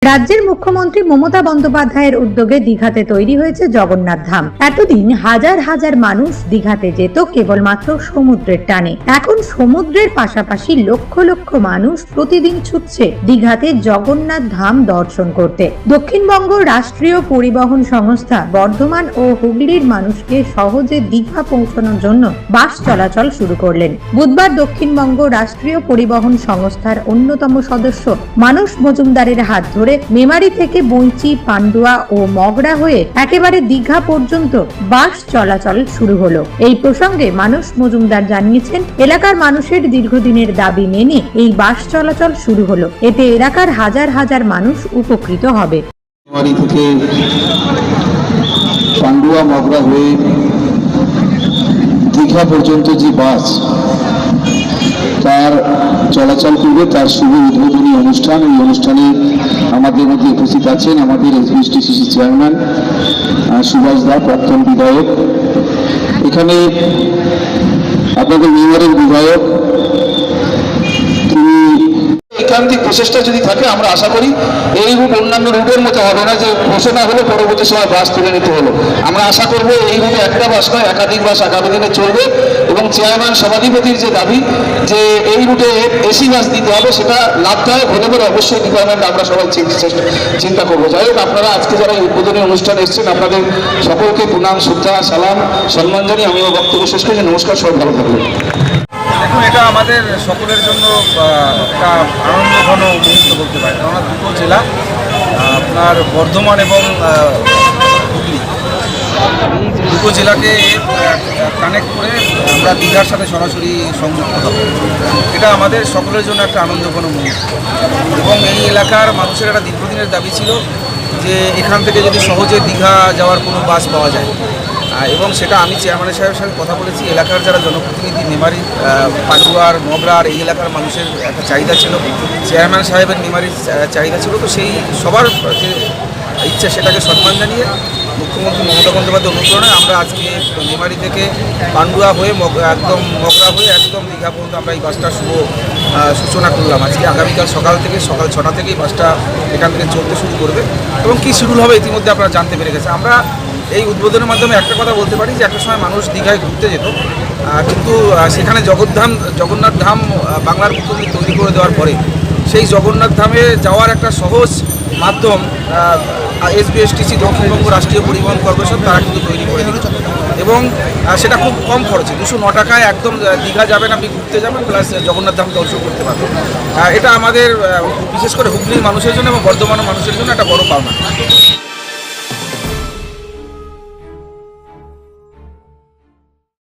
রাজ্যের মুখ্যমন্ত্রী মমতা বন্দ্যোপাধ্যায়ের উদ্যোগে দীঘাতে তৈরি হয়েছে জগন্নাথ ধাম। এতদিন হাজার হাজার মানুষ দীঘাতে যেত কেবলমাত্র সমুদ্রের টানে। এখন সমুদ্রের পাশাপাশি লক্ষ লক্ষ মানুষ প্রতিদিন ছুটছে দীঘাতে জগন্নাথ ধাম দর্শন করতে। দক্ষিণবঙ্গ রাষ্ট্রীয় পরিবহন সংস্থা বর্ধমান ও হুগলির মানুষকে সহজে দীঘা পৌঁছানোর জন্য বাস চলাচল শুরু করলেন। বুধবার দক্ষিণবঙ্গ রাষ্ট্রীয় পরিবহন সংস্থার অন্যতম সদস্য মানস মজুমদারের হাত ধরে মেমারি থেকে বঞ্চি, পান্ডুয়া ও মগরা হয়ে একেবারে দীঘা পর্যন্ত বাস চলাচল শুরু হলো। এই প্রসঙ্গে মানস মজুমদার জানিয়েছেন, এলাকার মানুষের দীর্ঘদিনের দাবি মেনে এই বাস চলাচল শুরু হলো। এতে এলাকার হাজার হাজার মানুষ উপকৃত হবে। মেমারি থেকে পান্ডুয়া, মগরা হয়ে দীঘা পর্যন্ত যে বাস তার চলাচল করবে, তার শুভ উদ্বোধনী অনুষ্ঠান। এই অনুষ্ঠানে আমাদের মধ্যে উপস্থিত আছেন আমাদের এসবিএসটিসি চেয়ারম্যান সুভাষ দা, প্রাক্তন বিধায়ক। এখানে আপনাদের মেয়রের বিধায়ক, তিনি একান্তিক প্রচেষ্টা যদি থাকে আমরা আশা করি এই রুট অন্যান্য রুটের মতো হবে না, যে বসে না হলে পরবর্তী সময় বাস তুলে নিতে হলো। আমরা আশা করবো এই রুটে একটা বাস নয়, একাধিক বাস আগামী দিনে চলবে। এবং চেয়ারম্যান সভাধিপতির যে দাবি যে এই রুটে এসি বাস দিতে হবে, সেটা লাভদায়ক হতে পারে অবশ্যই ডিপার্টমেন্ট আমরা সবাই চিন্তা করবো। যাই হোক, আপনারা আজকে যারা এই উদ্বোধনী অনুষ্ঠানে এসেছেন আপনাদের সকলকে প্রণাম, শ্রদ্ধা, সালাম, সম্মান জানিয়ে আমি আমার বক্তব্য শেষ করছি। নমস্কার, সবাই ভালো থাকবেন। দেখুন, এটা আমাদের সকলের জন্য একটা আনন্দঘন মুহূর্ত বলতে পারি, কেননা দুটো জেলা আপনার বর্ধমান এবং হুগলি, এই দুটো জেলাকে কানেক্ট করে আমরা দীঘার সাথে সরাসরি সংযুক্ত হব। এটা আমাদের সকলের জন্য একটা আনন্দঘন মুহূর্ত। এবং এই এলাকার মানুষের একটা দীর্ঘদিনের দাবি ছিল যে এখান থেকে যদি সহজে দীঘা যাওয়ার কোনো বাস পাওয়া যায়, এবং সেটা আমি চেয়ারম্যানের সাহেবের সাথে কথা বলেছি। এলাকার যারা জনপ্রতিনিধি, মেমারি, পান্ডুয়ার, মগরার এই এলাকার মানুষের একটা চাহিদা ছিল, চেয়ারম্যান সাহেবের মেমারির চাহিদা ছিল। তো সেই সবার যে ইচ্ছা সেটাকে সম্মান জানিয়ে মুখ্যমন্ত্রী মমতা বন্দ্যোপাধ্যায়ের অনুপ্রেরণায় আমরা আজকে মেমারি থেকে পান্ডুয়া হয়ে একদম মগরা হয়ে একদম দীঘা পর্যন্ত আমরা এই বাসটা সূচনা করলাম। আজকে আগামীকাল সকাল 6টা থেকে এই বাসটা এখান থেকে চলতে শুরু করবে। এবং কী শিডিউল হবে ইতিমধ্যে আপনারা জানতে পেরে গেছে। আমরা এই উদ্বোধনের মাধ্যমে একটা কথা বলতে পারি যে একটা সময় মানুষ দীঘায় ঘুরতে যেত, কিন্তু সেখানে জগন্নাথ ধাম বাংলার মুখ্যমন্ত্রী তৈরি করে দেওয়ার পরে সেই জগন্নাথ ধামে যাওয়ার একটা সহজ মাধ্যম এসবিএসটিসি দক্ষিণবঙ্গ রাষ্ট্রীয় পরিবহন কর্পোরেশন তারা কিন্তু তৈরি করে দিয়েছে। এবং সেটা খুব কম খরচে 209 টাকায় একদম দীঘা যাবেন, আপনি ঘুরতে যাবেন, প্লাস জগন্নাথ ধাম দর্শন করতে পারবেন। এটা আমাদের বিশেষ করে হুগলির মানুষের জন্য এবং বর্ধমানের মানুষের জন্য একটা বড় পাওনা।